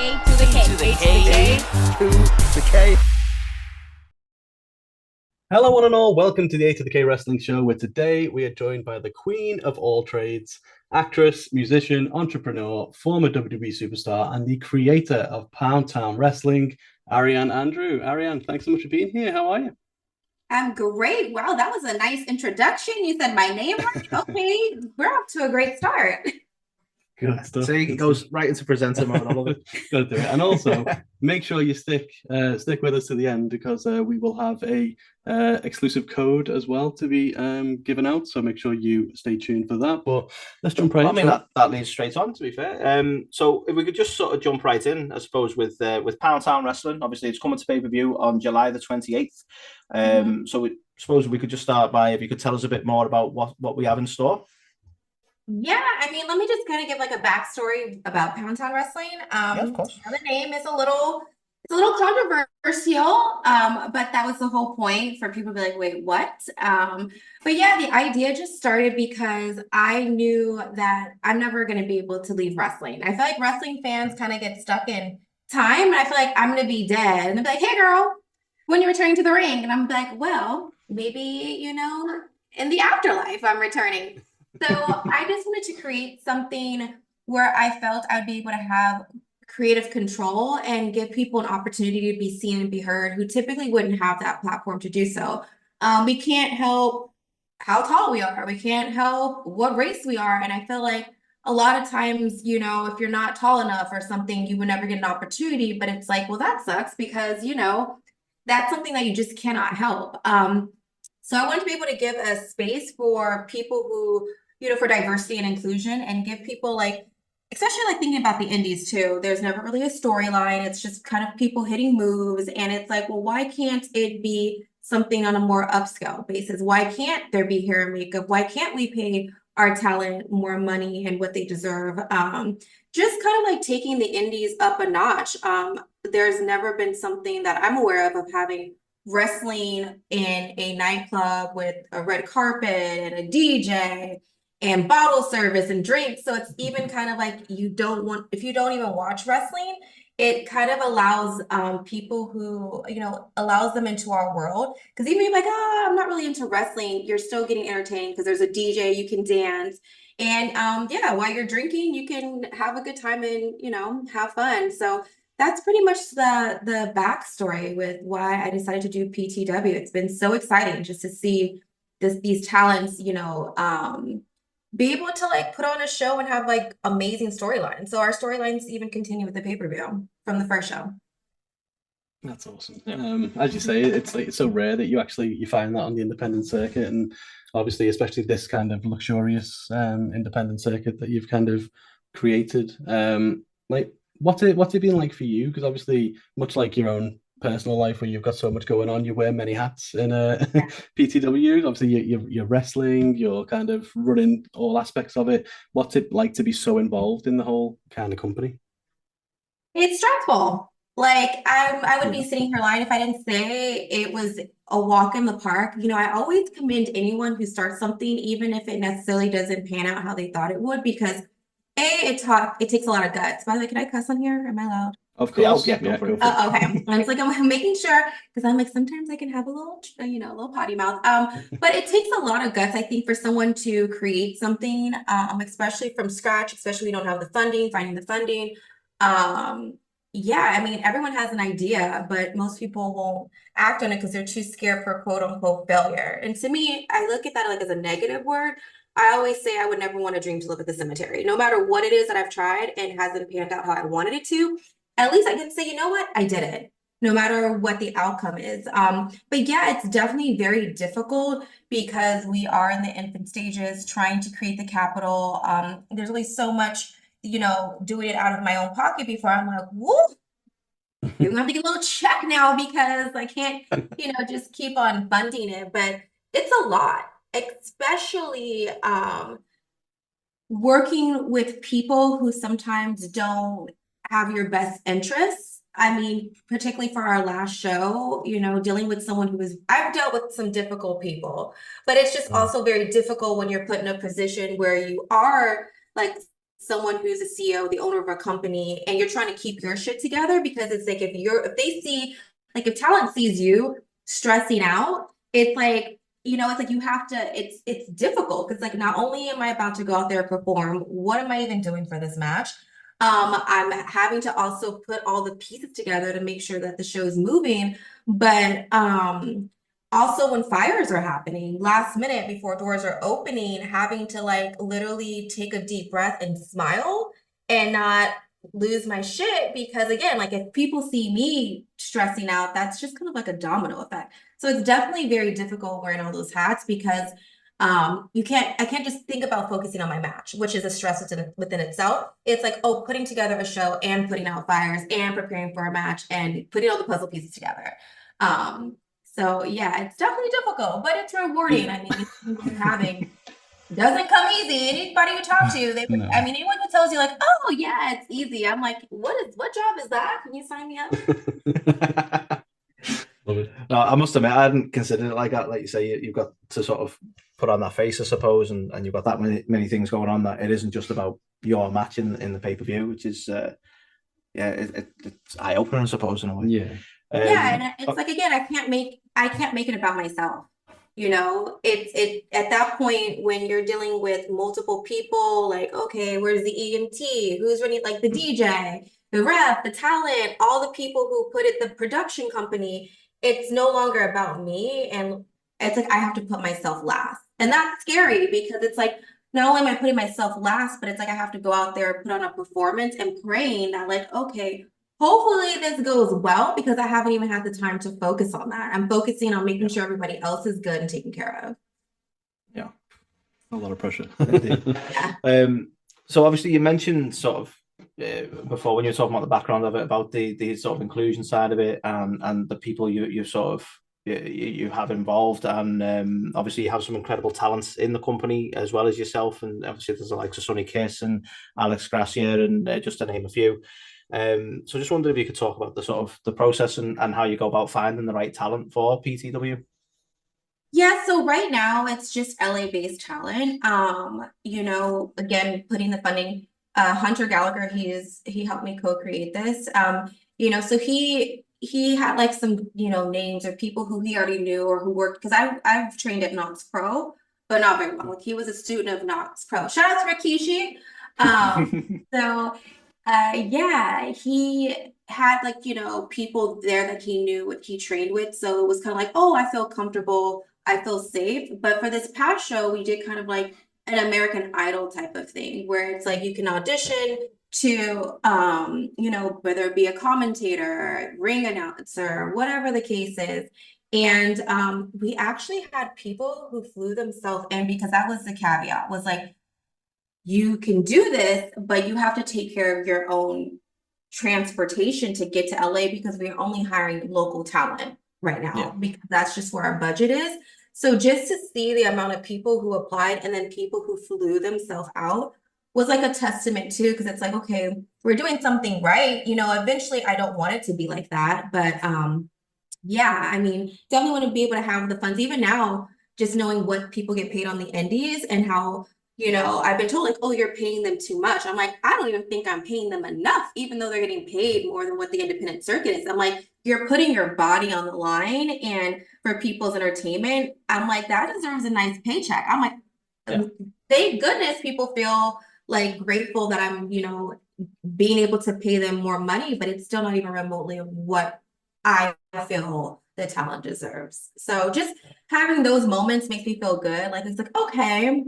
A to the K. To the K. To the K. Hello, one and all. Welcome to the A to the K Wrestling Show, where today we are joined by the queen of all trades, actress, musician, entrepreneur, former WWE superstar, and the creator of Pound Town Wrestling, Ariane Andrew. Ariane, thanks so much for being here. How are you? I'm great. Wow, that was a nice introduction. You said my name right. Okay, we're off to a great start. Good stuff. So it goes right into presenter mode. I love it. Gotta do it. And also, make sure you stick with us to the end because we will have a exclusive code as well to be given out. So make sure you stay tuned for that. But let's jump right. I mean that leads straight on. To be fair, so if we could just sort of jump right in, I suppose with Pound Town Wrestling. Obviously, it's coming to pay-per-view on July the 28th. So I suppose we could just start by if you could tell us a bit more about what we have in store. Yeah, I mean, let me just kind of give like a backstory about Pound Town Wrestling. Yeah, of course. The name is it's a little controversial, but that was the whole point for people to be like, wait, what? But yeah, the idea just started because I knew that I'm never going to be able to leave wrestling. I feel like wrestling fans kind of get stuck in time, and I feel like I'm going to be dead. And they'll be like, hey, girl, when you're returning to the ring? And I'm like, well, maybe, in the afterlife, I'm returning. So I just wanted to create something where I felt I'd be able to have creative control and give people an opportunity to be seen and be heard who typically wouldn't have that platform to do so. We can't help how tall we are. We can't help what race we are. And I feel like a lot of times, if you're not tall enough or something, you would never get an opportunity. But it's like, well, that sucks because, that's something that you just cannot help. So I wanted to be able to give a space for people who, for diversity and inclusion and give people especially thinking about the indies too, there's never really a storyline. It's just kind of people hitting moves. And it's like, well, why can't it be something on a more upscale basis? Why can't there be hair and makeup? Why can't we pay our talent more money and what they deserve? Just kind of taking the indies up a notch. There's never been something that I'm aware of having wrestling in a nightclub with a red carpet and a DJ and bottle service and drinks. So it's even kind of like if you don't even watch wrestling, it kind of allows people who, allows them into our world. Because even if you're like, oh, I'm not really into wrestling, you're still getting entertained because there's a DJ, you can dance. And yeah, while you're drinking, you can have a good time and, have fun. So that's pretty much the backstory with why I decided to do PTW. It's been so exciting just to see these talents, be able to put on a show and have amazing storylines. So our storylines even continue with the pay-per-view from the first show. That's awesome. As you say, it's so rare that you find that on the independent circuit, and obviously, especially this kind of luxurious independent circuit that you've kind of created. What's it been like for you? Because obviously, much like your own personal life where you've got so much going on, you wear many hats in PTW. Obviously, you're wrestling, you're kind of running all aspects of it. What's it like to be so involved in the whole kind of company? It's stressful. I would be sitting here lying if I didn't say it was a walk in the park. I always commend anyone who starts something, even if it necessarily doesn't pan out how they thought it would, because it takes a lot of guts. By the way, can I cuss on here? Am I allowed? Of course. Yeah, go for it. Okay. And it's I'm making sure because I'm sometimes I can have a little, a little potty mouth. But it takes a lot of guts, I think, for someone to create something, especially from scratch, especially we don't have the funding, finding the funding. Yeah, I mean, everyone has an idea, but most people won't act on it because they're too scared for quote unquote failure. And to me, I look at that as a negative word. I always say I would never want a dream to live at the cemetery. No matter what it is that I've tried and hasn't panned out how I wanted it to, at least I can say, you know what, I did it, no matter what the outcome is. But yeah, it's definitely very difficult because we are in the infant stages trying to create the capital. There's only so much, doing it out of my own pocket before I'm like, whoa, you're gonna have to get a little check now because I can't, just keep on funding it. But it's a lot, especially working with people who sometimes don't have your best interests. I mean, particularly for our last show, dealing with someone I've dealt with some difficult people, but it's just also very difficult when you're put in a position where you are someone who's a CEO, the owner of a company, and you're trying to keep your shit together, because it's like if they see, like if talent sees you stressing out, it's like, it's like you have to, it's difficult, because like not only am I about to go out there and perform, what am I even doing for this match? I'm having to also put all the pieces together to make sure that the show is moving, but also when fires are happening last minute before doors are opening, having to like literally take a deep breath and smile and not lose my shit, because again, like if people see me stressing out, that's just kind of like a domino effect. So it's definitely very difficult wearing all those hats, because I can't just think about focusing on my match, which is a stress within itself. It's like, oh, putting together a show and putting out fires and preparing for a match and putting all the puzzle pieces together. So yeah, it's definitely difficult, but it's rewarding. I mean, you're having doesn't come easy. Anybody you talk to, No. I mean, anyone who tells you like, oh yeah, it's easy. I'm like, what job is that? Can you sign me up? Love it. No, I must admit, I hadn't considered it like that. Like you say, you've got to sort of put on that face, I suppose, and you've got that many things going on, that it isn't just about your match in the pay-per-view, which is it's eye-opening, I suppose, in a way. Yeah. Yeah, and it's like, again, I can't make it about myself. It's at that point when you're dealing with multiple people, like, okay, where's the EMT? Who's running, like the DJ, the ref, the talent, all the people who put it, the production company. It's no longer about me. And it's like I have to put myself last. And that's scary, because it's like not only am I putting myself last, but it's like I have to go out there, put on a performance, and praying that like, okay, hopefully this goes well, because I haven't even had the time to focus on that. I'm focusing on making sure everybody else is good and taken care of. Yeah. A lot of pressure. Yeah. So obviously you mentioned sort of before, when you were talking about the background of it, about the sort of inclusion side of it, and the people you sort of you have involved, and obviously you have some incredible talents in the company as well as yourself, and obviously there's the likes of Sonny Kiss and Alex Gracia, and just to name a few. So just wondered if you could talk about the sort of the process and how you go about finding the right talent for PTW. Yeah, so right now it's just LA-based talent. Again, putting the funding, Hunter Gallagher, he helped me co-create this. So he had like some, names or people who he already knew or who worked, because I've trained at Knox Pro, but not very long. Like he was a student of Knox Pro. Shout out to Rikishi. So yeah, he had like, people there that he knew, what he trained with. So it was kind of like, oh, I feel comfortable, I feel safe. But for this past show, we did kind of like an American Idol type of thing, where it's like you can audition to, whether it be a commentator, ring announcer, whatever the case is. And we actually had people who flew themselves in, because that was the caveat, was like, you can do this, but you have to take care of your own transportation to get to LA, because we're only hiring local talent right now, because that's just where our budget is. So just to see the amount of people who applied and then people who flew themselves out was like a testament too, because it's like, okay, we're doing something right. Eventually I don't want it to be like that, but yeah, I mean, definitely want to be able to have the funds. Even now, just knowing what people get paid on the indies and how, I've been told like, oh, you're paying them too much. I'm like, I don't even think I'm paying them enough, even though they're getting paid more than what the independent circuit is. I'm like, you're putting your body on the line, and for people's entertainment, I'm like, that deserves a nice paycheck. I'm like, thank goodness people feel like grateful that I'm, being able to pay them more money, but it's still not even remotely what I feel the talent deserves. So just having those moments makes me feel good. Like it's like, okay,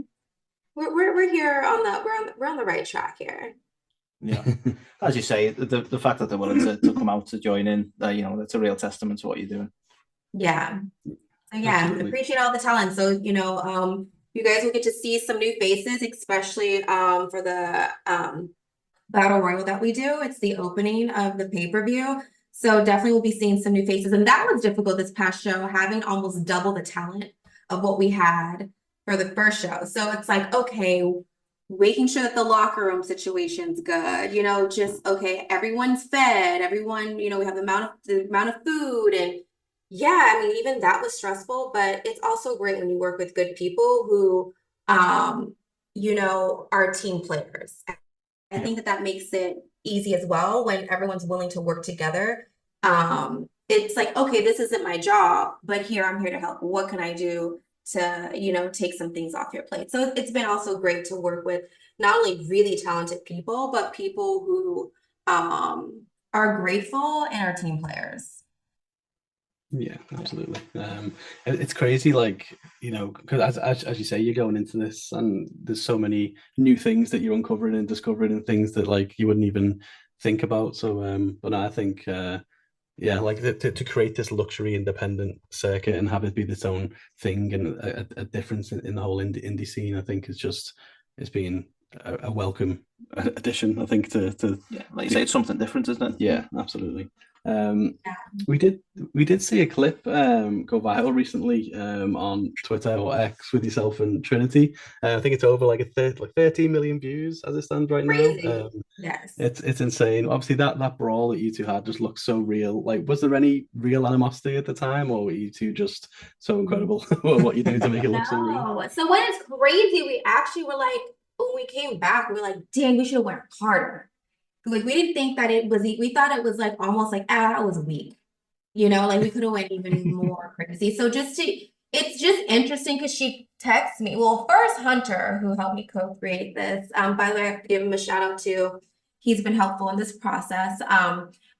we're here on we're on the right track here. Yeah, as you say, the fact that they're willing to come out to join in, that's a real testament to what you're doing. Yeah. So yeah, Absolutely. appreciate all the talent. So you guys will get to see some new faces, especially for the Battle Royal that we do. It's the opening of the pay-per-view. So definitely we'll be seeing some new faces. And that was difficult this past show, having almost double the talent of what we had for the first show. So it's like, okay, making sure that the locker room situation's good, just, okay, everyone's fed, everyone, we have the amount of food. And yeah, I mean, even that was stressful, but it's also great when you work with good people who, are team players. I think that makes it easy as well when everyone's willing to work together. It's like, okay, this isn't my job, but here I'm here to help. What can I do to, take some things off your plate? So it's been also great to work with not only really talented people, but people who are grateful and are team players. Yeah, absolutely. It's crazy, like, because as you say, you're going into this, and there's so many new things that you're uncovering and discovering, and things that like you wouldn't even think about. So, but I think, yeah, like to create this luxury independent circuit and have it be its own thing and a difference in the whole indie scene, I think it's been a welcome addition. I think to Yeah, like you say, it's something different, isn't it? Yeah, absolutely. Yeah. We did see a clip go viral recently on Twitter or X with yourself and Trinity. I think it's over like 13 million views as it stands right now. Crazy. Yes. It's insane. Obviously, that brawl that you two had just looks so real. Like, was there any real animosity at the time, or were you two just so incredible what you do to make it look so real? No. So when it's crazy, we actually were like, when we came back, we were like, dang, we should have went harder. Like we didn't think that it was, we thought it was like almost like, that was weak. Like we could have went even more crazy. So it's just interesting because she texts me. Well, first Hunter, who helped me co-create this. By the way, I have to give him a shout out too. He's been helpful in this process.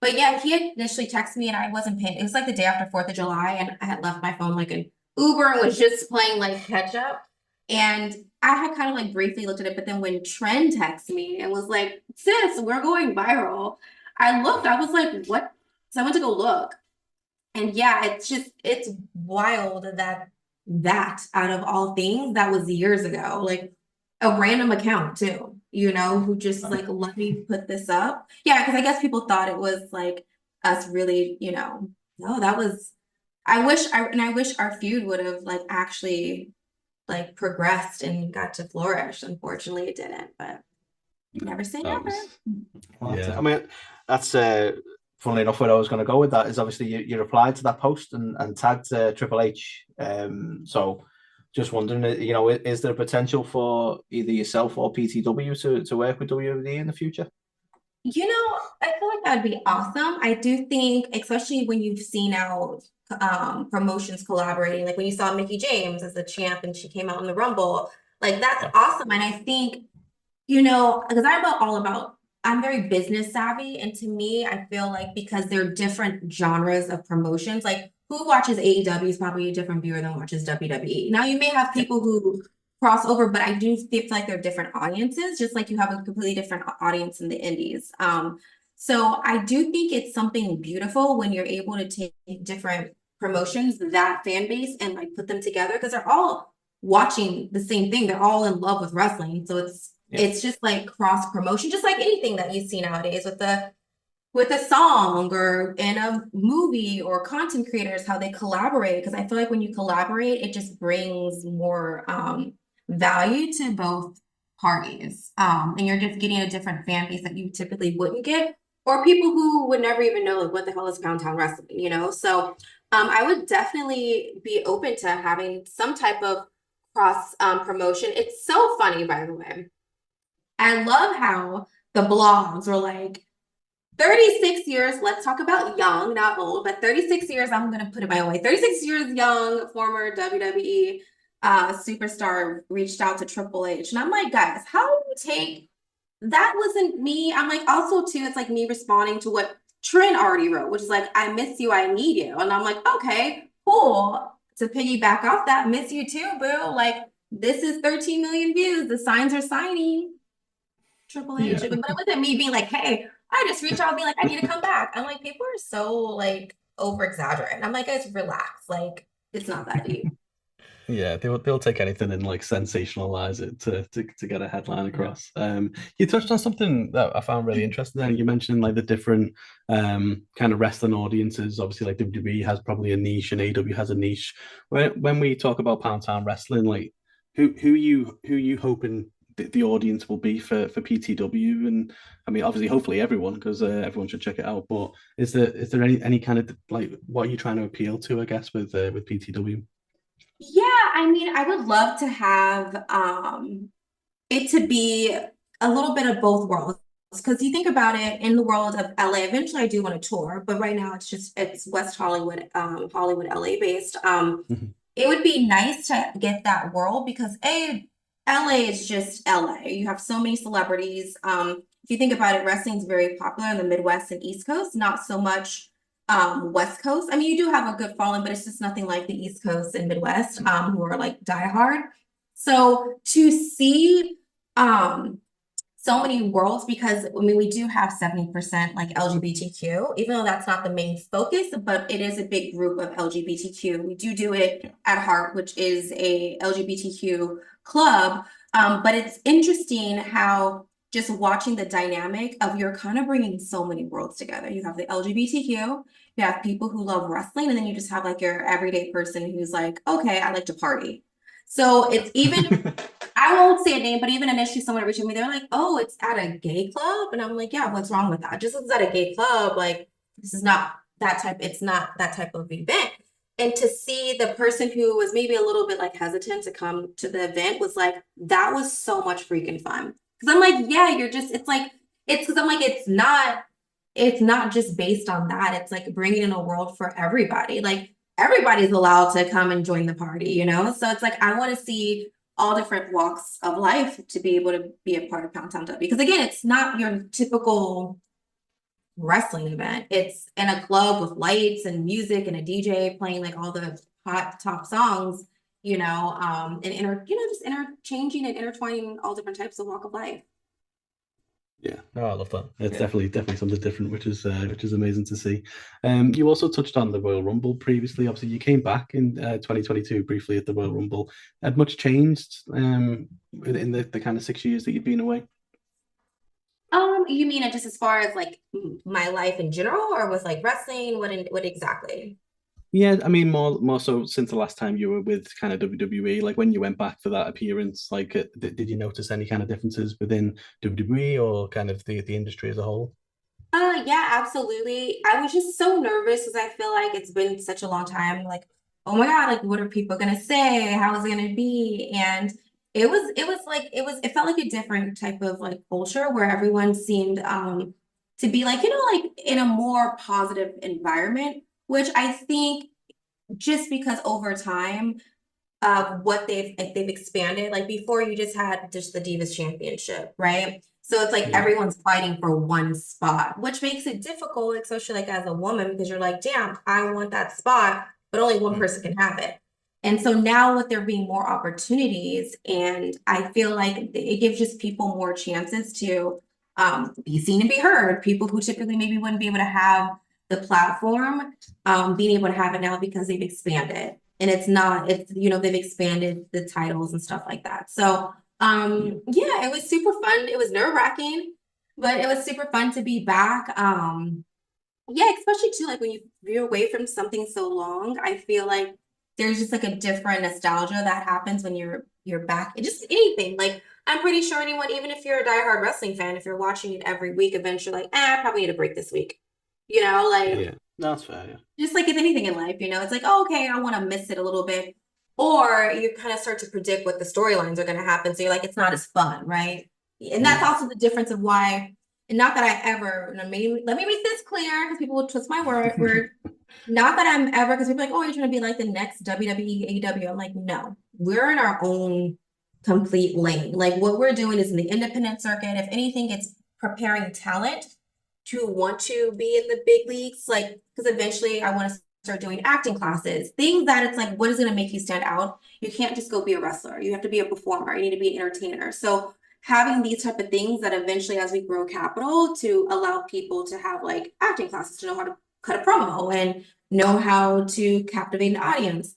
But yeah, he had initially texted me and I wasn't paying. It was like the day after 4th of July, and I had left my phone like an Uber and was just playing like catch up. And I had kind of like briefly looked at it, but then when Trend texted me and was like, sis, we're going viral. I looked, I was like, what? So I went to go look. And yeah, it's wild that out of all things, that was years ago, like a random account too, who just like, let me put this up. Yeah, because I guess people thought it was like us really, no, that was, I wish our feud would have like actually like progressed and got to flourish. Unfortunately, it didn't, but never say That never. was, yeah. I mean, that's funnily enough where I was going to go with that is obviously you replied to that post and tagged Triple H. So just wondering, is there potential for either yourself or PTW to work with WWE in the future? I feel like that'd be awesome. I do think, especially when you've seen out promotions collaborating, like when you saw Mickie James as the champ and she came out in the Rumble, like that's awesome. And I think, because I'm very business savvy. And to me, I feel like because they're different genres of promotions, like who watches AEW is probably a different viewer than watches WWE. Now, you may have people who cross over, but I do feel like they're different audiences, just like you have a completely different audience in the indies. So I do think it's something beautiful when you're able to take different promotions, that fan base, and like put them together because they're all watching the same thing. They're all in love with wrestling. So it's just like cross promotion, just like anything that you see nowadays with a song or in a movie or content creators, how they collaborate. Because I feel like when you collaborate, it just brings more value to both parties. And you're just getting a different fan base that you typically wouldn't get, or people who would never even know like what the hell is Pound Town Wrestling, So I would definitely be open to having some type of cross promotion. It's so funny, by the way. I love how the blogs were like 36 years, let's talk about young, not old, but 36 years, I'm going to put it my way. 36 years young, former WWE superstar reached out to Triple H. And I'm like, guys, how do you take, that wasn't me. I'm like, also too, it's like me responding to what Trin already wrote, which is like, I miss you, I need you. And I'm like, okay, cool. To piggyback off that, miss you too, boo. Like, this is 13 million views. The signs are signing. Triple H. Yeah. But it wasn't me being like, hey, I just reached out and be like, I need to come back. I'm like, people are so like over exaggerating. I'm like, guys, relax. Like, it's not that deep. Yeah, they'll take anything and like sensationalize it to get a headline across. You touched on something that I found really interesting. And you mentioned like the different kind of wrestling audiences. Obviously, like WWE has probably a niche, and AEW has a niche. When we talk about Pound Town Wrestling, like who you hoping the audience will be for PTW? And I mean, obviously, hopefully everyone, because everyone should check it out. But is there any kind of like what are you trying to appeal to? I guess with PTW. Yeah, I mean, I would love to have it to be a little bit of both worlds. because you think about it in the world of LA, eventually I do want to tour, but right now it's West Hollywood, Hollywood, LA based. Mhm. It would be nice to get that world because LA is just LA. You have so many celebrities. If you think about it, wrestling is very popular in the Midwest and East Coast, not so much West Coast. I mean, you do have a good following, but it's just nothing like the East Coast and Midwest, who are like diehard. So to see so many worlds, because I mean we do have 70% like LGBTQ, even though that's not the main focus, but it is a big group of LGBTQ. We do it at Heart, which is a LGBTQ club. But it's interesting how just watching the dynamic of you're kind of bringing so many worlds together. You have the LGBTQ, you have people who love wrestling, and then you just have like your everyday person who's like, okay, I like to party. So it's even I won't say a name, but even initially someone reached me, they're like, oh, it's at a gay club. And I'm like, yeah, what's wrong with that? Just 'cause it's at a gay club, like this is not that type, it's not that type of event. And to see the person who was maybe a little bit like hesitant to come to the event was like, that was so much freaking fun. Cause I'm like, yeah, you're just, it's like, it's because I'm like, it's not just based on that. It's like bringing in a world for everybody. Like everybody's allowed to come and join the party, you know? So it's like, I want to see all different walks of life to be able to be a part of Pound Town W. Because again, it's not your typical wrestling event. It's in a club with lights and music and a DJ playing like all the hot top songs, just interchanging and intertwining all different types of walk of life. Yeah, no, I love that. It's definitely something different, which is amazing to see. You also touched on the Royal Rumble previously. Obviously, you came back in 2022 briefly at the Royal Rumble. Had much changed in the kind of 6 years that you've been away? You mean it just as far as like my life in general, or with like wrestling? What exactly? Yeah, I mean more so since the last time you were with kind of WWE, like when you went back for that appearance, like did you notice any kind of differences within WWE or kind of the industry as a whole? Yeah, absolutely. I was just so nervous because I feel like it's been such a long time. Like, oh my God, like what are people gonna say? How is it gonna be? And it felt like a different type of like culture where everyone seemed to be like, like in a more positive environment, which I think just because over time what they've expanded. Like before, you just had just the Divas Championship, right? So it's like Yeah. everyone's fighting for one spot, which makes it difficult, especially like as a woman, because you're like, damn, I want that spot, but only one person can have it. And so now with there being more opportunities, and I feel like it gives just people more chances to be seen and be heard. People who typically maybe wouldn't be able to have the platform, being able to have it now because they've expanded. And they've expanded the titles and stuff like that. So yeah, it was super fun. It was nerve-wracking, but it was super fun to be back. Yeah, especially too, like when you're away from something so long, I feel like there's just like a different nostalgia that happens when you're back. Just anything. Like I'm pretty sure anyone, even if you're a diehard wrestling fan, if you're watching it every week, eventually like, I probably need a break this week. Like Yeah, no, that's fair. Yeah. just like with anything in life, it's like, oh, okay, I want to miss it a little bit. Or you kind of start to predict what the storylines are going to happen. So you're like, it's not as fun, right? And that's also the difference of why, and not that I ever, let me make this clear because people will twist my word. Not that I'm ever, because people are like, oh, you're trying to be like the next WWE, AEW. I'm like, no, we're in our own complete lane. Like what we're doing is in the independent circuit. If anything, it's preparing talent to want to be in the big leagues, like because eventually I want to start doing acting classes, things that it's like, what is going to make you stand out? You can't just go be a wrestler. You have to be a performer. You need to be an entertainer. So having these type of things that eventually, as we grow capital, to allow people to have like acting classes to know how to cut a promo and know how to captivate an audience,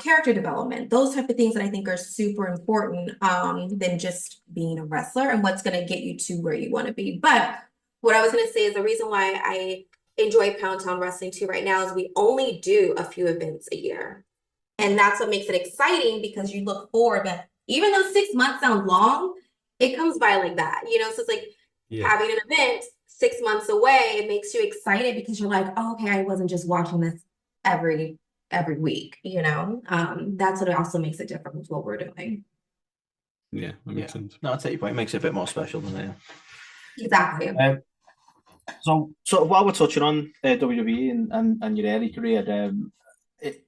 character development, those type of things that I think are super important than just being a wrestler and what's going to get you to where you want to be. But what I was going to say is the reason why I enjoy Pound Town Wrestling too right now is we only do a few events a year. And that's what makes it exciting because you look forward, but even though 6 months sounds long, it comes by like that, so it's like having an event 6 months away, it makes you excited because you're like, oh, okay, I wasn't just watching this every week, that's what it also makes it different with what we're doing. Yeah, that makes sense. No, I'll take your point. It makes it a bit more special, doesn't it? Exactly. So, sort of while we're touching on WWE and your early career, it,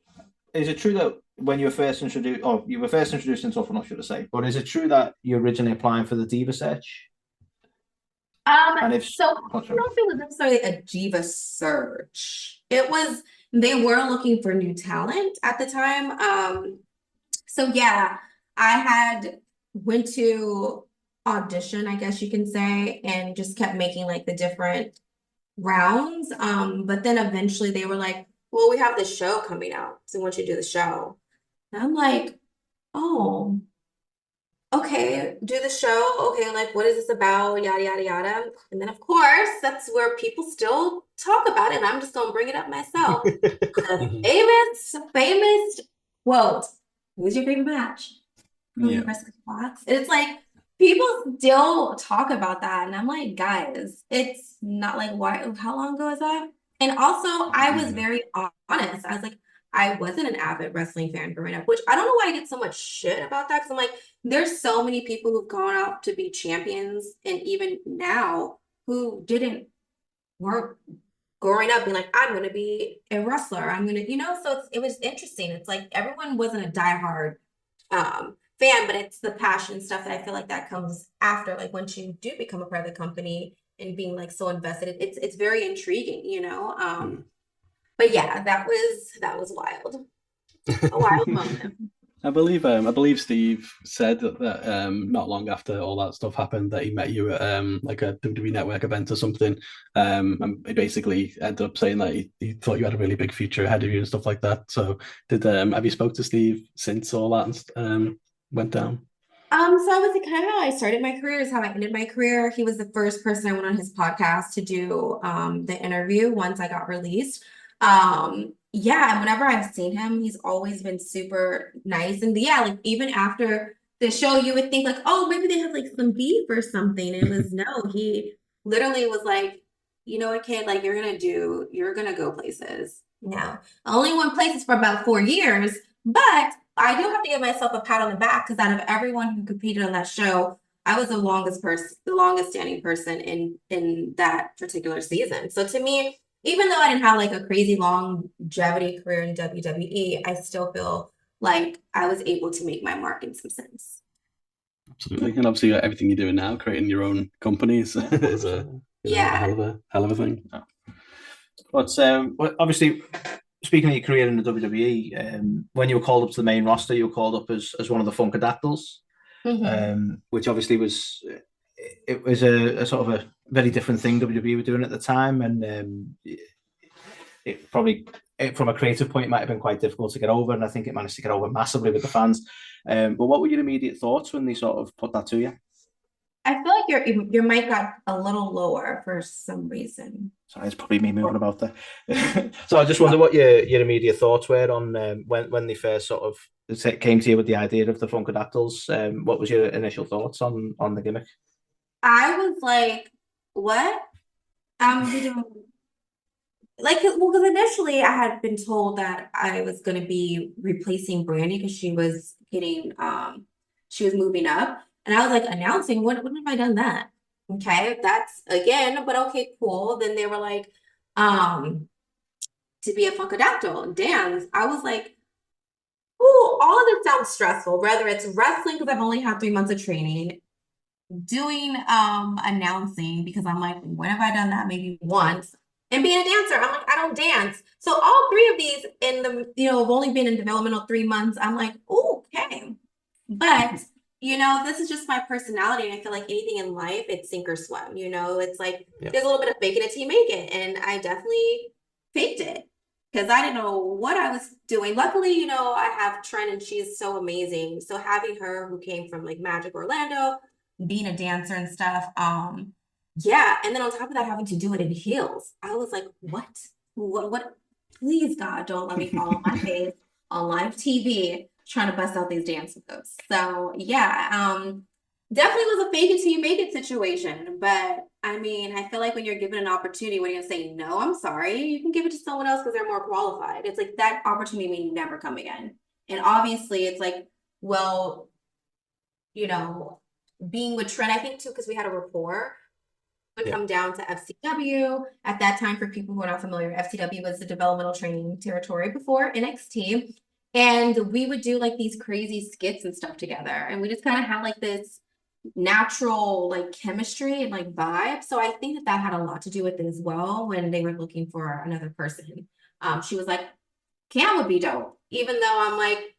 is it true that when you were first introduced, or you were first introduced in Tough Enough, should I say, but is it true that you originally applying for the Diva search? And if, So I oh, don't know if it was necessarily a diva search. It was they were looking for new talent at the time. So yeah, I had went to audition, I guess you can say, and just kept making like the different rounds. But then eventually they were like, well, we have this show coming out, so we want you to do the show. And I'm like, oh, okay, do the show. Okay, like what is this about? Yada yada yada. And then of course that's where people still talk about it. And I'm just gonna bring it up myself. The Mhm. famous quote. Who's your favorite match? Yeah. Wrestling Fox. It's like people still talk about that, and I'm like, guys, it's not like why? How long ago is that? And also, I was Yeah. very honest. I was like, I wasn't an avid wrestling fan growing up, which I don't know why I get so much shit about that. Because I'm like, there's so many people who've gone out to be champions, and even now who didn't weren't growing up being like, I'm gonna be a wrestler. I'm gonna, so it was interesting. It's like everyone wasn't a diehard fan, but it's the passion stuff that I feel like that comes after, like once you do become a part of the company and being like so invested, it's very intriguing. Mm. But yeah, that was wild. A wild moment. I believe Steve said that not long after all that stuff happened that he met you at like a WWE Network event or something. And he basically ended up saying that he thought you had a really big future ahead of you and stuff like that. So did have you spoke to Steve since all that went down? So I was like, kind of how I started my career is how I ended my career. He was the first person I went on his podcast to do the interview once I got released. Yeah, and whenever I've seen him, he's always been super nice. And yeah, like even after the show, you would think like, oh, maybe they have like some beef or something. It was no, he literally was like, you know what, kid, like you're gonna go places. Now, I only went places for about 4 years, but I do have to give myself a pat on the back because out of everyone who competed on that show, I was the longest standing person in that particular season. So to me, even though I didn't have like a crazy longevity career in WWE, I still feel like I was able to make my mark in some sense. Absolutely, and obviously everything you're doing now, creating your own companies, is a a Yeah. hell of a thing. but well, obviously, speaking of your career in the WWE, when you were called up to the main roster, you were called up as one of the Funkadactyls, Mhm. which obviously was a sort of a very different thing WWE were doing at the time, and it probably from a creative point might have been quite difficult to get over, and I think it managed to get over massively with the fans. But what were your immediate thoughts when they sort of put that to you? I feel like your mic got a little lower for some reason. Sorry, it's probably me moving about there. So I just wonder what your immediate thoughts were on when they first sort of came to you with the idea of the Funkadactyls. What was your initial thoughts on the gimmick? I was like, what? We doing like well because initially I had been told that I was going to be replacing Brandy because she was moving up and I was like announcing when have I done that? Okay, that's again, but okay, cool. Then they were like, um, to be a Funkadactyl dance. I was like, oh, all of this sounds stressful, whether it's wrestling because I've only had 3 months of training, doing announcing because I'm like, when have I done that? Maybe once. And being a dancer, I'm like, I don't dance. So all three of these in the, have only been in developmental 3 months. I'm like, okay. But this is just my personality. And I feel like anything in life, it's sink or swim. It's like Yeah. there's a little bit of fake it until you make it. And I definitely faked it because I didn't know what I was doing. Luckily, I have Trent and she's so amazing. So having her who came from like Magic Orlando, being a dancer and stuff. Yeah. And then on top of that, having to do it in heels. I was like, what? Please, God, don't let me fall on my face on live TV trying to bust out these dance moves. So yeah, definitely was a fake it till you make it situation. But I mean, I feel like when you're given an opportunity, when you're gonna say no, I'm sorry, you can give it to someone else because they're more qualified. It's like that opportunity may never come again. And obviously it's like, well, you know, being with Trent, I think too, because we had a rapport. would Yeah. come down to FCW. At that time, for people who are not familiar, FCW was the developmental training territory before NXT. And we would do like these crazy skits and stuff together. And we just kind of had like this natural like chemistry and like vibe. So I think that had a lot to do with it as well when they were looking for another person. She was like, Cam would be dope, even though I'm like,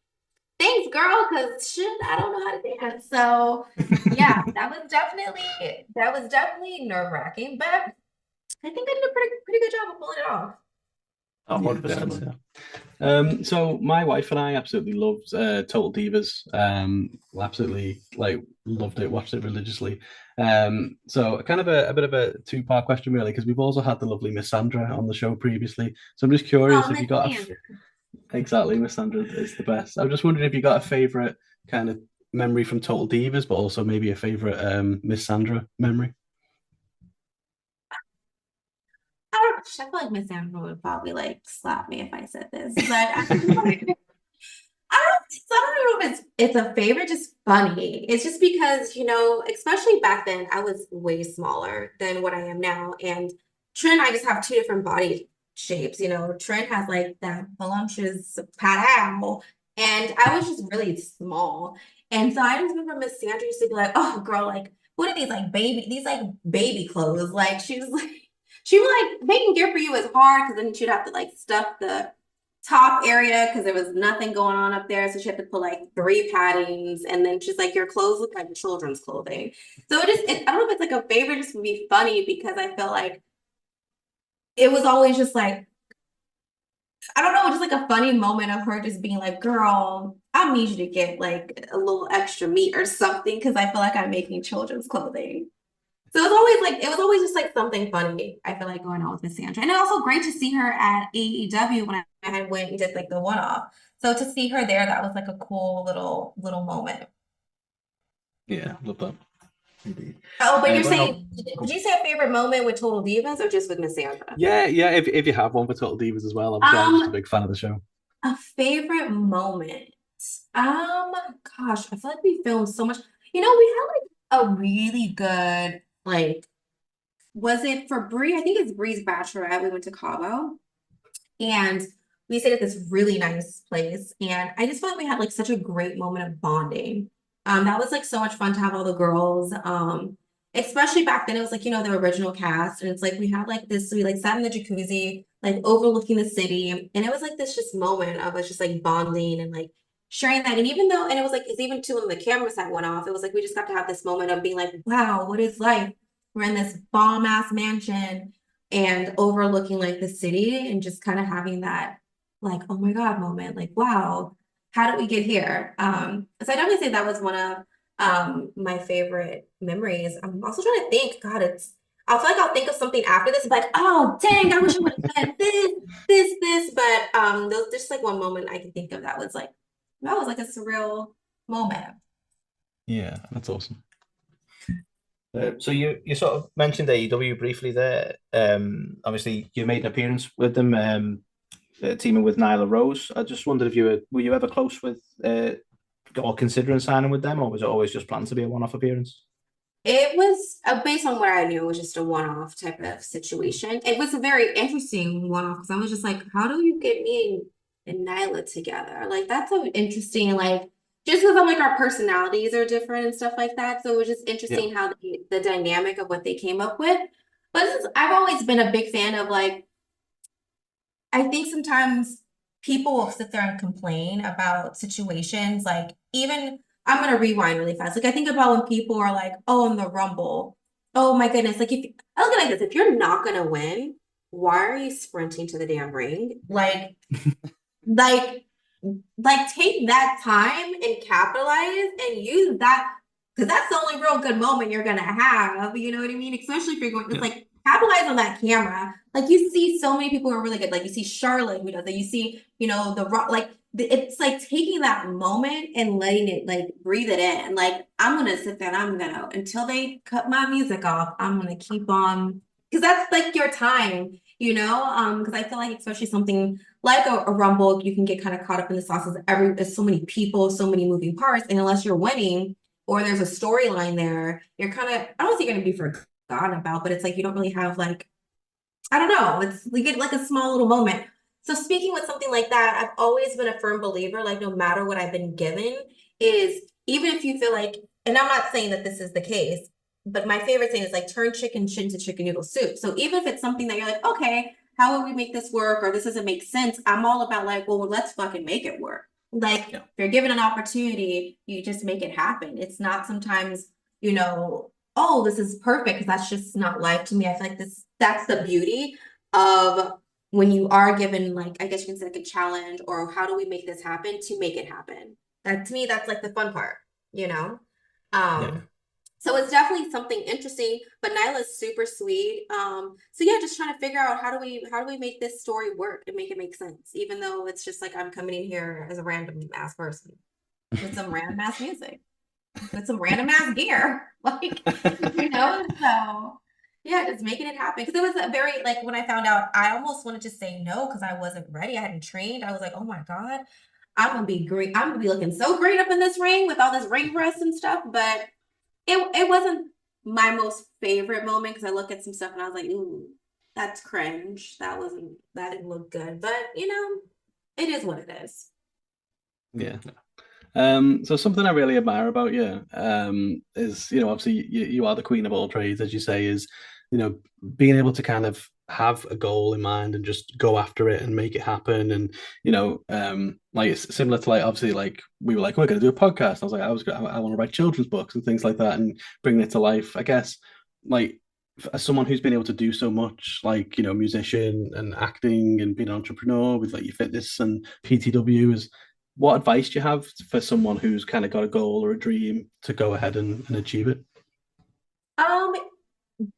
thanks, girl, because shit, I don't know how to dance. So yeah, that was definitely nerve-wracking, but I think I did a pretty good job of pulling it off. Oh, Yeah, 100%. definitely. So my wife and I absolutely loved Total Divas. Absolutely like loved it, watched it religiously. So kind of a bit of a two-part question really, because we've also had the lovely Miss Sandra on the show previously. So I'm just curious Oh, if you Miss got Sandra. exactly, Miss Sandra is the best. I'm just wondering if you got a favorite kind of memory from Total Divas, but also maybe a favorite Miss Sandra memory. I feel like Miss Sandra would probably like slap me if I said this, but I don't know if it's a favorite, just funny. It's just because, especially back then, I was way smaller than what I am now. And Trent and I just have two different body shapes. Trent has like that voluptuous pat and I was just really small. And so I just remember Miss Sandra used to be like, "Oh, girl, like, what are these like baby clothes?" Like she was like making gear for you is hard because then she'd have to like stuff the top area because there was nothing going on up there. So she had to put like 3 paddings, and then she's like, your clothes look like children's clothing. So I don't know if it's like a favorite, just would be funny because I feel like it was always just like, I don't know, just like a funny moment of her just being like, girl, I need you to get like a little extra meat or something because I feel like I'm making children's clothing. So it was always just like something funny, I feel like, going on with Miss Sandra. And also great to see her at AEW when I went and did like the one-off. So to see her there, that was like a cool little moment. Yeah, love that. Indeed. Oh, but you're Well, saying, did you say a favorite moment with Total Divas or just with Miss Sandra? Yeah. If you have one for Total Divas as well, obviously I'm just a big fan of the show. A favorite moment. Gosh, I feel like we filmed so much. We had like a really good like, was it for Bree? I think it's Bree's bachelorette. We went to Cabo. And we stayed at this really nice place. And I just felt like we had like such a great moment of bonding. That was like so much fun to have all the girls. Especially back then, it was like, the original cast. And it's like we had like this, we like sat in the jacuzzi, like overlooking the city. And it was like this just moment of us just like bonding and like sharing that. And and it was like, it's even too when the camera set went off, it was like we just got to have this moment of being like, wow, what is life? We're in this bomb ass mansion and overlooking like the city and just kind of having that like, oh my God moment, like, wow, how did we get here? So I definitely say that was one of my favorite memories. I'm also trying to think, God, I feel like I'll think of something after this, like, oh dang, I wish I would have said this, but there's just like one moment I can think of that was like a surreal moment. Yeah, that's awesome. So you sort of mentioned AEW briefly there. Obviously, you made an appearance with them, teaming with Nyla Rose. I just wondered if were you ever close with or considering signing with them, or was it always just planned to be a one-off appearance? It was based on what I knew, it was just a one-off type of situation. It was a very interesting one-off because I was just like, how do you get me and Nyla together? Like, that's so interesting. Like, just because I'm like, our personalities are different and stuff like that. So it was just interesting how the dynamic of what they came up with. But I've always been a big fan of like, I think sometimes people will sit there and complain about situations. Like, even I'm gonna rewind really fast. Like, I think about when people are like, "Oh, in the Rumble, oh my goodness!" Like, if I look at it like this, if you're not gonna win, why are you sprinting to the damn ring? Like, take that time and capitalize and use that because that's the only real good moment you're gonna have. You know what I mean? Especially if you're going, it's like capitalize on that camera. Like you see so many people who are really good. Like you see Charlotte who does it. You see, the Rock. Like it's like taking that moment and letting it like breathe it in. Like I'm gonna sit there and I'm gonna until they cut my music off. I'm gonna keep on because that's like your time. Because I feel like especially something like a Rumble, you can get kind of caught up in the sauces. There's so many people, so many moving parts, and unless you're winning or there's a storyline there, you're kind of I don't think you're gonna be for forgotten about, but it's like you don't really have like, I don't know, it's you get like a small little moment. So speaking with something like that, I've always been a firm believer, like no matter what I've been given, is even if you feel like, and I'm not saying that this is the case, but my favorite thing is like turn chicken shit into chicken noodle soup. So even if it's something that you're like, okay, how would we make this work? Or this doesn't make sense. I'm all about like, well, let's fucking make it work. Like if you're given an opportunity, you just make it happen. It's not sometimes, you know, oh, this is perfect because that's just not life to me. I feel like that's the beauty of when you are given like, I guess you can say like a challenge or how do we make this happen to make it happen. That to me, that's like the fun part, you know? So it's definitely something interesting, but Nyla's super sweet. So yeah, just trying to figure out how do we make this story work and make it make sense, even though it's just like I'm coming in here as a random ass person with some random ass music, with some random ass gear, like you know. So yeah, just making it happen because it was a very like when I found out, I almost wanted to say no because I wasn't ready. I hadn't trained. I was like, oh my God, I'm gonna be great. I'm gonna be looking so great up in this ring with all this ring rust and stuff, but. It wasn't my most favorite moment because I look at some stuff and I was like, ooh, that's cringe. That didn't look good. But you know, it is what it is. Yeah. So something I really admire about you is, you know, obviously you are the queen of all trades, as you say, is, you know, being able to kind of have a goal in mind and just go after it and make it happen. And, you know, like it's similar to like, obviously, like we were like, we're going to do a podcast. I was like, I want to write children's books and things like that and bring it to life. I guess, like, as someone who's been able to do so much, like, you know, musician and acting and being an entrepreneur with like your fitness and PTW is, what advice do you have for someone who's kind of got a goal or a dream to go ahead and achieve it? Um,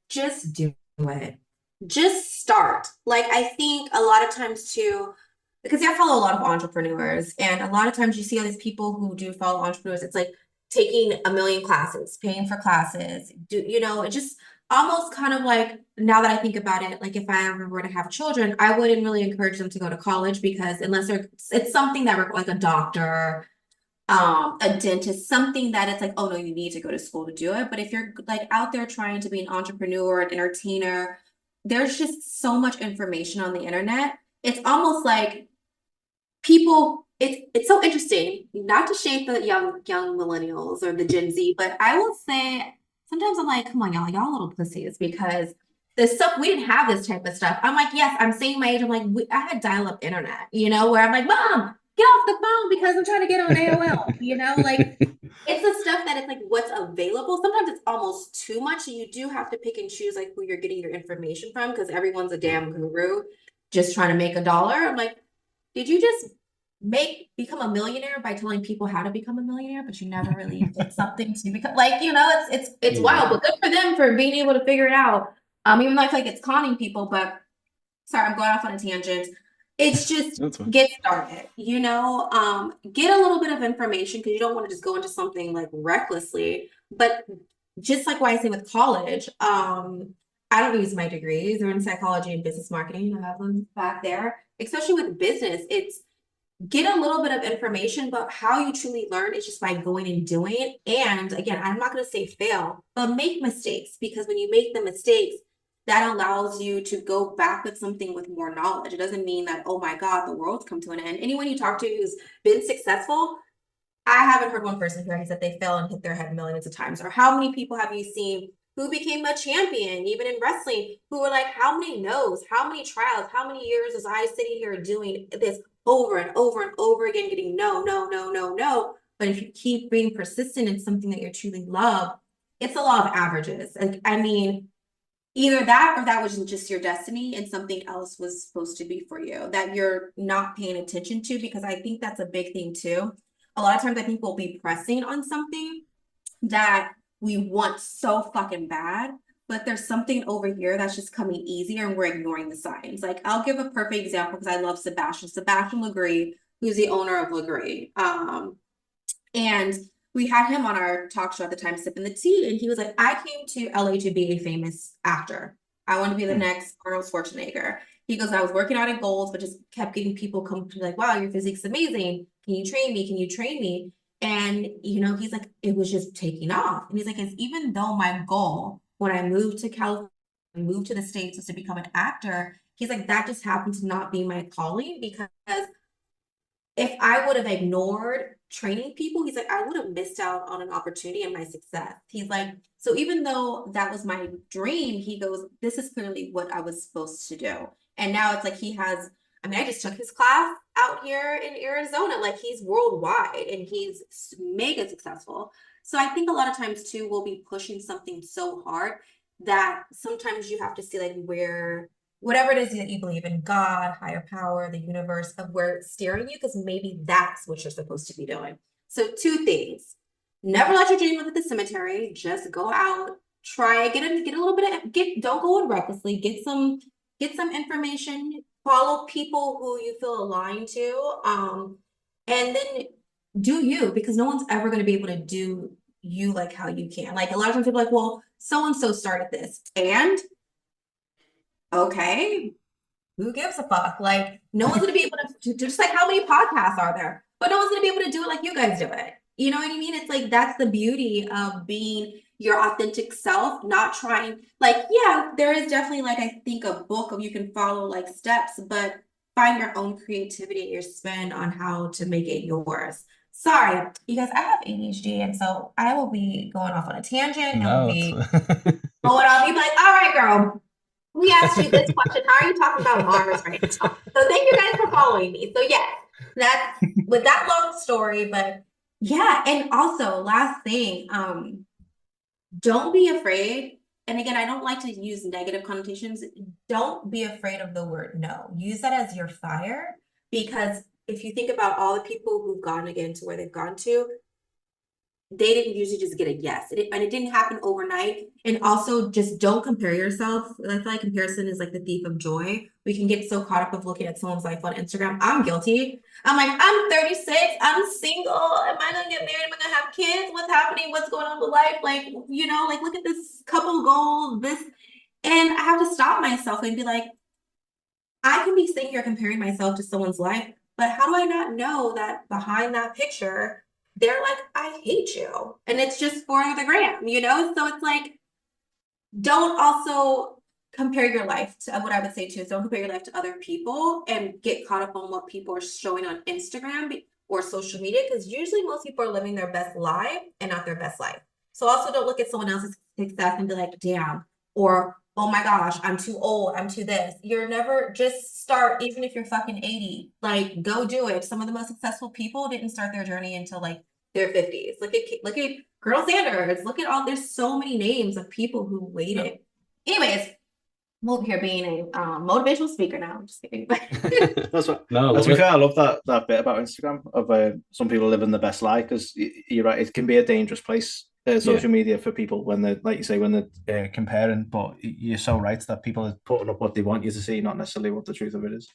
just do it. Just start. Like I think a lot of times too, because I follow a lot of entrepreneurs, and a lot of times you see all these people who do follow entrepreneurs. It's like taking a million classes, paying for classes. It just almost kind of like now that I think about it, like if I ever were to have children, I wouldn't really encourage them to go to college because unless it's something that like a doctor a dentist, something that it's like, oh no, you need to go to school to do it. But if you're like out there trying to be an entrepreneur, an entertainer, there's just so much information on the internet. It's almost like people, it's so interesting, not to shade the young millennials or the Gen Z, but I will say sometimes I'm like, come on, y'all little pussies, because the stuff we didn't have this type of stuff. I'm like, yes, I'm saying my age. I'm like, I had dial-up internet, where I'm like, Mom, get off the phone because I'm trying to get on AOL, like it's the stuff that it's like what's available. Sometimes it's almost too much. So you do have to pick and choose like who you're getting your information from because everyone's a damn guru just trying to make a dollar. I'm like, did you just become a millionaire by telling people how to become a millionaire, but you never really did something to become it's wild, but good for them for being able to figure it out. Even though I feel like it's conning people, but sorry, I'm going off on a tangent. It's just get started, get a little bit of information because you don't want to just go into something like recklessly. But just like what I say with college, I don't use my degrees. They're in psychology and business marketing. I have them back there, especially with business. It's get a little bit of information, but how you truly learn is just by going and doing it. And again, I'm not going to say fail, but make mistakes because when you make the mistakes, that allows you to go back with something with more knowledge. It doesn't mean that, oh my God, the world's come to an end. Anyone you talk to who's been successful, I haven't heard one person who said they fell and hit their head millions of times. Or how many people have you seen who became a champion, even in wrestling, who were like, how many no's, how many trials, how many years was I sitting here doing this over and over and over again, getting no, no, no, no, no. But if you keep being persistent in something that you truly love, it's a law of averages. Like, I mean, either that or that was just your destiny and something else was supposed to be for you that you're not paying attention to, because I think that's a big thing too. A lot of times I think we'll be pressing on something that we want so fucking bad, but there's something over here that's just coming easier and we're ignoring the signs. Like I'll give a perfect example because I love Sebastian Legree, who's the owner of Legree. And we had him on our talk show at the time, Sipping the Tea, and he was like, I came to LA to be a famous actor. I want to be the next Arnold Schwarzenegger. He goes, I was working out at Gold's, but just kept getting people come to be like, wow, your physique's amazing. Can you train me? Can you train me? And, he's like, it was just taking off. And he's like, even though my goal when I moved to California, moved to the States was to become an actor. He's like, that just happened to not be my calling because if I would have ignored training people, he's like, I would have missed out on an opportunity and my success. He's like, so even though that was my dream, he goes, this is clearly what I was supposed to do. And now it's like he has, I mean, I just took his class out here in Arizona. Like he's worldwide and he's mega successful. So I think a lot of times too, we'll be pushing something so hard that sometimes you have to see like where whatever it is that you believe in, God, higher power, the universe, of where it's steering you, because maybe that's what you're supposed to be doing. So 2 things. Never let your dream live at the cemetery. Just go out, try, get a little bit of, don't go in recklessly, get some information, follow people who you feel aligned to, and then do you, because no one's ever going to be able to do you like how you can. Like a lot of times people are like, well, so-and-so started this, and okay, who gives a fuck? Like, no one's gonna be able to, just like how many podcasts are there? But no one's gonna be able to do it like you guys do it. You know what I mean? It's like that's the beauty of being your authentic self, not trying, like, yeah, there is definitely like I think a book of you can follow like steps, but find your own creativity and your spin on how to make it yours. Sorry, you guys, I have ADHD, and so I will be going off on a tangent and will be going off. You'd be like, all right, girl. We asked you this question. How are you talking about Mars right now? So thank you guys for following me. So yes, that's with that long story, but yeah, and also last thing, don't be afraid. And again, I don't like to use negative connotations. Don't be afraid of the word no. Use that as your fire, because if you think about all the people who've gone again to where they've gone to, they didn't usually just get a yes. And it didn't happen overnight. And also just don't compare yourself. I feel like comparison is like the thief of joy. We can get so caught up of looking at someone's life on Instagram. I'm guilty. I'm like, I'm 36. I'm single. Am I going to get married? Am I going to have kids? What's happening? What's going on with life? Like, you know, like look at this couple goal, this. And I have to stop myself and be like, I can be sitting here comparing myself to someone's life, but how do I not know that behind that picture, they're like, I hate you. And it's just for the gram, you know? So it's like, don't also compare your life to what I would say too is don't compare your life to other people and get caught up on what people are showing on Instagram or social media, because usually most people are living their best life and not their best life. So also don't look at someone else's success and be like, damn, or oh my gosh, I'm too old, I'm too this. You're never, just start, even if you're fucking 80, like go do it. Some of the most successful people didn't start their journey until like their 50s. Look at Girl Sanders. Look at all, there's so many names of people who waited. Anyways, I'm over here being a motivational speaker now. I'm just kidding. That's what. No, to be fair, I love that bit about Instagram of some people living the best life, because you're right, it can be a dangerous place, social media, for people when they're, like you say, when they're comparing. But you're so right that people are putting up what they want you to see, not necessarily what the truth of it is.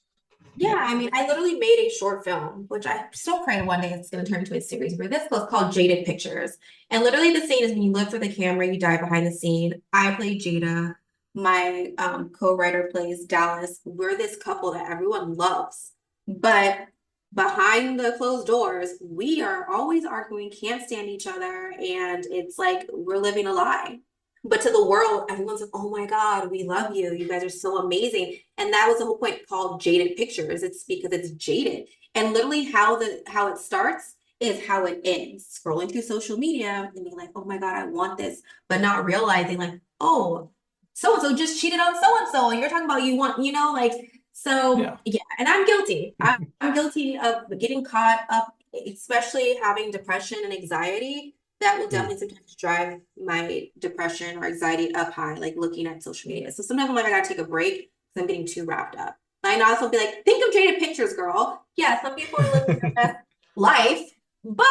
Yeah, I mean, I literally made a short film, which I'm still praying one day it's going to turn into a series. But this was called Jaded Pictures. And literally the scene is when you live through the camera, you die behind the scene. I play Jada. My co-writer plays Dallas. We're this couple that everyone loves. But behind the closed doors, we are always arguing, can't stand each other. And it's like we're living a lie. But to the world, everyone's like, oh my God, we love you. You guys are so amazing. And that was the whole point called Jaded Pictures. It's because it's jaded. And literally how it starts is how it ends. Scrolling through social media and being like, oh my God, I want this, but not realizing like, oh, so-and-so just cheated on so-and-so. And you're talking about you want, you know, like, so yeah. And I'm guilty. I'm guilty of getting caught up, especially having depression and anxiety. That will definitely sometimes drive my depression or anxiety up high, like looking at social media. So sometimes I'm like, I gotta take a break because I'm getting too wrapped up. I know also be like, think of Jaded Pictures, girl. Yeah, some people are living their best life, but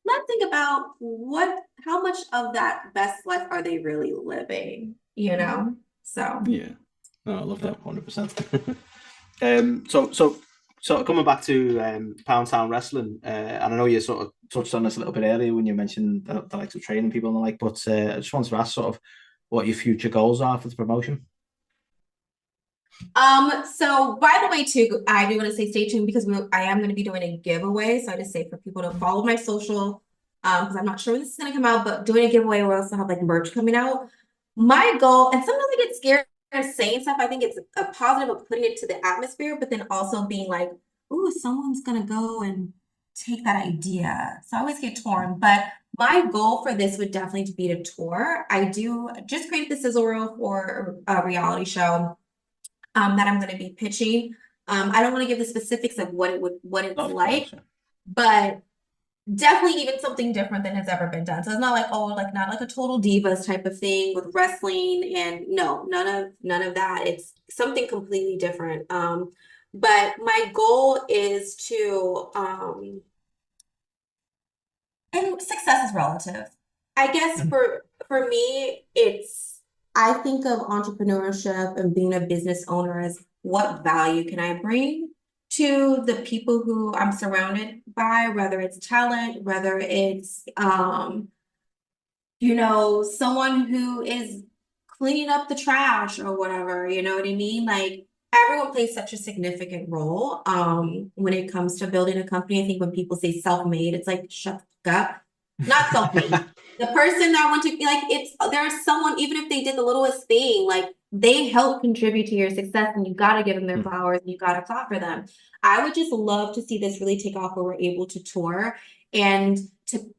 let's think about how much of that best life are they really living, you know? So yeah. No, I love that 100%. So coming back to Pound Town Wrestling, and I know you sort of touched on this a little bit earlier when you mentioned the likes of training people and the like, but I just wanted to ask sort of what your future goals are for the promotion. So by the way, too, I do want to say stay tuned because I am going to be doing a giveaway. So I just say for people to follow my social, because I'm not sure when this is going to come out, but doing a giveaway, we'll also have like merch coming out. my goal, and sometimes I get scared of saying stuff. I think it's a positive of putting it to the atmosphere, but then also being like, "Ooh, someone's gonna go and take that idea." So I always get torn. But my goal for this would definitely be to tour. I do just create the sizzle reel for a reality show that I'm going to be pitching. I don't want to give the specifics of what it's Of like, course. but definitely even something different than has ever been done. So it's not like, oh, like not like a total divas type of thing with wrestling, and no, none of that. It's something completely different. But my goal is to and success is relative. I guess Mhm. for me, it's I think of entrepreneurship and being a business owner as what value can I bring to the people who I'm surrounded by, whether it's talent, whether it's someone who is cleaning up the trash or whatever, you know what I mean? Like everyone plays such a significant role when it comes to building a company. I think when people say self-made, it's like shut the fuck up. Not self-made. The person that wants to be like there's someone, even if they did the littlest thing, like they help contribute to your success and you gotta give them their flowers and you gotta clap for them. I would just love to see this really take off where we're able to tour and to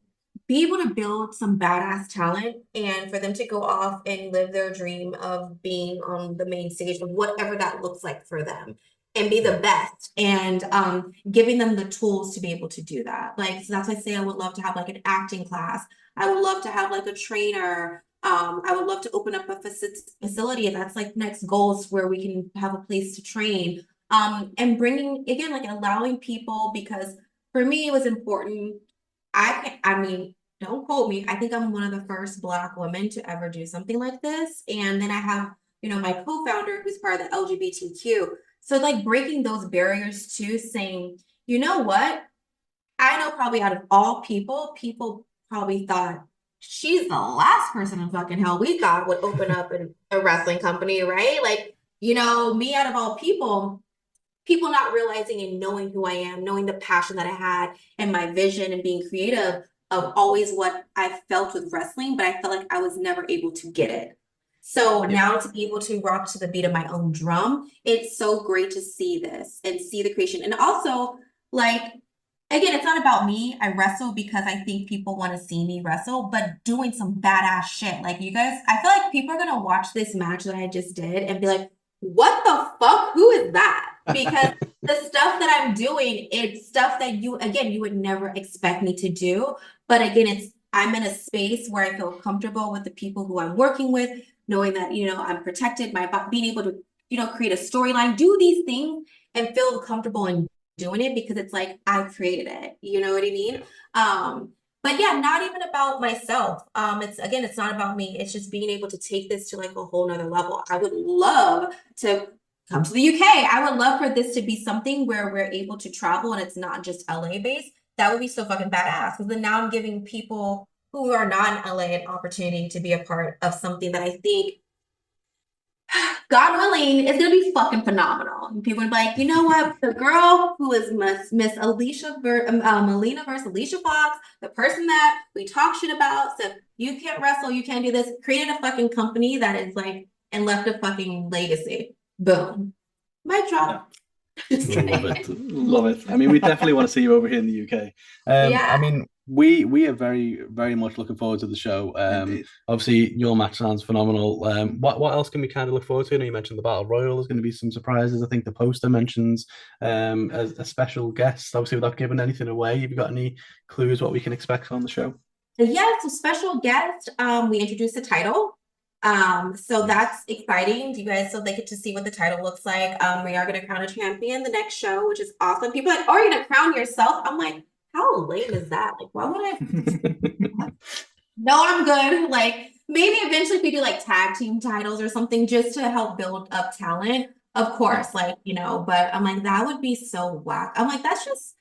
be able to build some badass talent and for them to go off and live their dream of being on the main stage of whatever that looks like for them and be the best and giving them the tools to be able to do that. Like, so that's why I say I would love to have like an acting class. I would love to have like a trainer. I would love to open up a facility. That's like next goals where we can have a place to train. And bringing again, like allowing people, because for me it was important. I mean, don't quote me. I think I'm one of the first Black women to ever do something like this. And then I have, my co-founder who's part of the LGBTQ. So like breaking those barriers too, saying, you know what? I know probably out of all people probably thought she's the last person in fucking hell we thought would open up a wrestling company, right? Like, me out of all people not realizing and knowing who I am, knowing the passion that I had and my vision and being creative of always what I felt with wrestling, but I felt like I was never able to get it. So Yeah. now to be able to rock to the beat of my own drum, it's so great to see this and see the creation. And also, like, again, it's not about me. I wrestle because I think people want to see me wrestle, but doing some badass shit. Like, you guys, I feel like people are going to watch this match that I just did and be like, what the fuck? Who is that? Because the stuff that I'm doing, it's stuff that you would never expect me to do. But again, I'm in a space where I feel comfortable with the people who I'm working with, knowing that, I'm protected, being able to, create a storyline, do these things and feel comfortable in doing it because it's like I created it. You know what I mean? Yeah. But yeah, not even about myself. It's not about me. It's just being able to take this to like a whole nother level. I would love to come to the UK. I would love for this to be something where we're able to travel and it's not just LA based. That would be so fucking badass. Because then now I'm giving people who are not in LA an opportunity to be a part of something that I think, God willing, is gonna be fucking phenomenal. And people are like, you know what? The girl who is Miss Melina versus Alicia Fox, the person that we talk shit about, said you can't wrestle, you can't do this, created a fucking company that is like and left a fucking legacy. Boom. Mic drop. Just Love kidding. it, love it. I mean, we definitely want to see you over here in the UK. I Yeah. mean, we are very very much looking forward to the show. Indeed. Obviously, your match sounds phenomenal. What else can we kind of look forward to? I know you mentioned the Battle Royal. There's going to be some surprises. I think the poster mentions a special guest. Obviously, without giving anything away, have you got any clues what we can expect on the show? Yeah, so special guest. We introduced the title. So Yes. that's exciting. You guys, so they get to see what the title looks like. We are gonna crown a champion the next show, which is awesome. People are like, oh, you're gonna crown yourself. I'm like, how lame is that? Like, why would I? No, I'm good. Like, maybe eventually if we do like tag team titles or something just to help build up talent. Of Yeah. course, like, but I'm like, that would be so whack. I'm like, that's just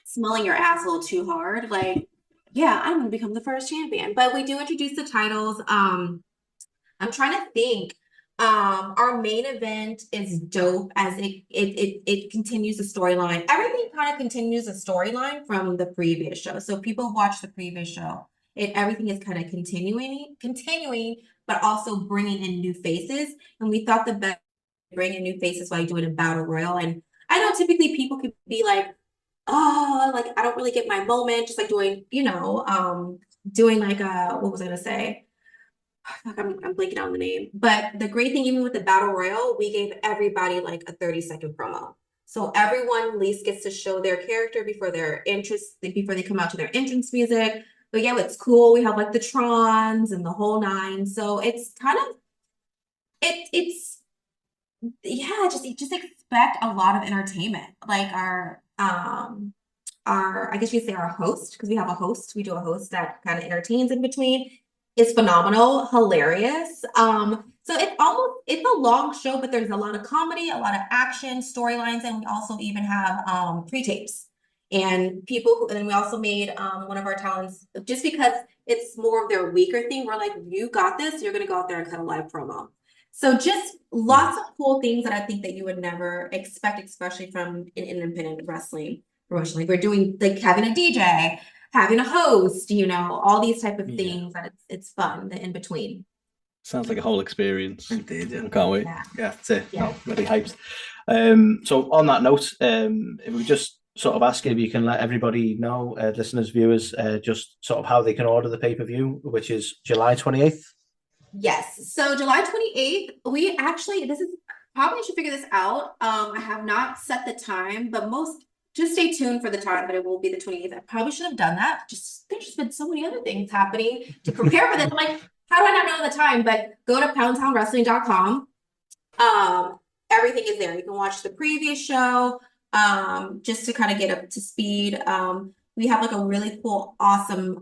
smelling your ass a little too hard. Like, yeah, I'm gonna become the first champion. But we do introduce the titles. I'm trying to think. Our main event is dope as it continues the storyline. Everything kind of continues the storyline from the previous show. So people watch the previous show everything is kind of continuing, but also bringing in new faces. And we thought the best bring in new faces while doing a battle royal. And I know typically people could be like, oh, like I don't really get my moment, just like doing, doing like what was I gonna say? I'm blanking on the name. But the great thing, even with the battle royal, we gave everybody like a 30-second promo. So everyone at least gets to show their character before they come out to their entrance music. But yeah, it's cool. We have like the Trons and the whole nine. So it's kind of it's yeah, just expect a lot of entertainment. Like our I guess you could say our host, because we have a host, we do a host that kind of entertains in between, is phenomenal, hilarious. So it's a long show, but there's a lot of comedy, a lot of action, storylines, and we also even have pre-tapes. And and then we also made one of our talents, just because it's more of their weaker thing, we're like, you got this, you're gonna go out there and cut a live promo. So just lots of cool things that I think that you would never expect, especially from an independent wrestling promotion. Like we're doing like having a DJ, having a host, all these type of things that it's fun, the in between. Sounds like a whole experience. Indeed, yeah. I can't wait. Yeah, that's it. Yeah. No, really hyped. So on that note, if we just sort of ask if you can let everybody know, listeners, viewers, just sort of how they can order the pay-per-view, which is July 28th. Yes. So July 28th, probably should figure this out. I have not set the time, but just stay tuned for the time, but it will be the 28th. I probably should have done that. There's just been so many other things happening to prepare for this. I'm like, how do I not know the time? But go to poundtownwrestling.com. Everything is there. You can watch the previous show, just to kind of get up to speed. We have like a really cool, awesome,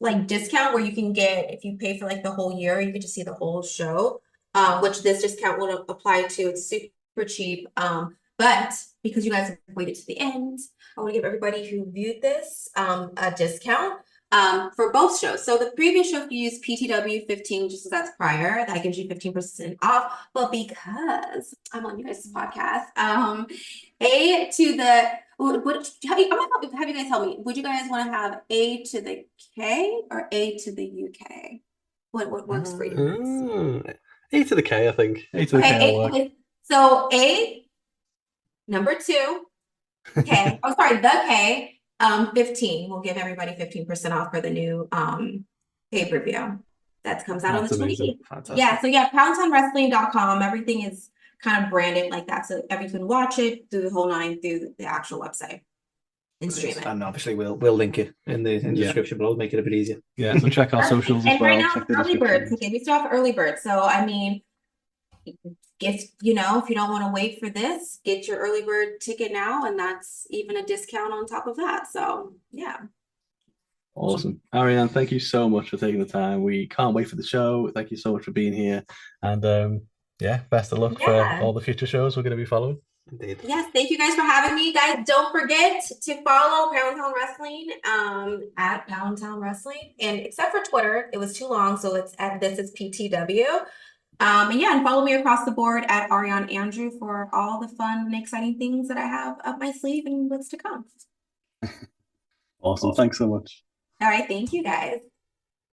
like discount where you can get, if you pay for like the whole year, you can just see the whole show, which this discount will apply to. It's super cheap. But because you guys have waited to the end, I want to give everybody who viewed this a discount for both shows. So the previous show, if you use PTW 15, just as that's prior, that gives you 15% off. But because I'm on you guys' podcast, I'm gonna have you guys tell me, would you guys want to have A to the K or A to the UK? What works for you? A to the K, I think. A to the K will work. So A, number 2, K. Oh, sorry, the K. 15. We'll give everybody 15% off for the new pay-per-view. That comes out on the 28th. Yeah, so yeah, poundtownwrestling.com. Everything is kind of branded like that. So everyone can watch it through the whole nine through the actual website and stream it. And obviously we'll link it in the description below, make it a bit easier. Yeah, so check our socials as well. And right now, early bird ticket. We still have early bird. So I mean, if you don't want to wait for this, get your early bird ticket now, and that's even a discount on top of that. So yeah. Awesome. Ariane, thank you so much for taking the time. We can't wait for the show. Thank you so much for being here. And best of luck for all the future shows we're going to be following. Indeed. Yes, thank you guys for having me. Guys, don't forget to follow Poundtown Wrestling at Poundtown Wrestling. And except for Twitter, it was too long, so it's at This Is PTW. And follow me across the board at Ariane Andrew for all the fun and exciting things that I have up my sleeve and what's to come. Awesome. Thanks so much. All right. Thank you, guys.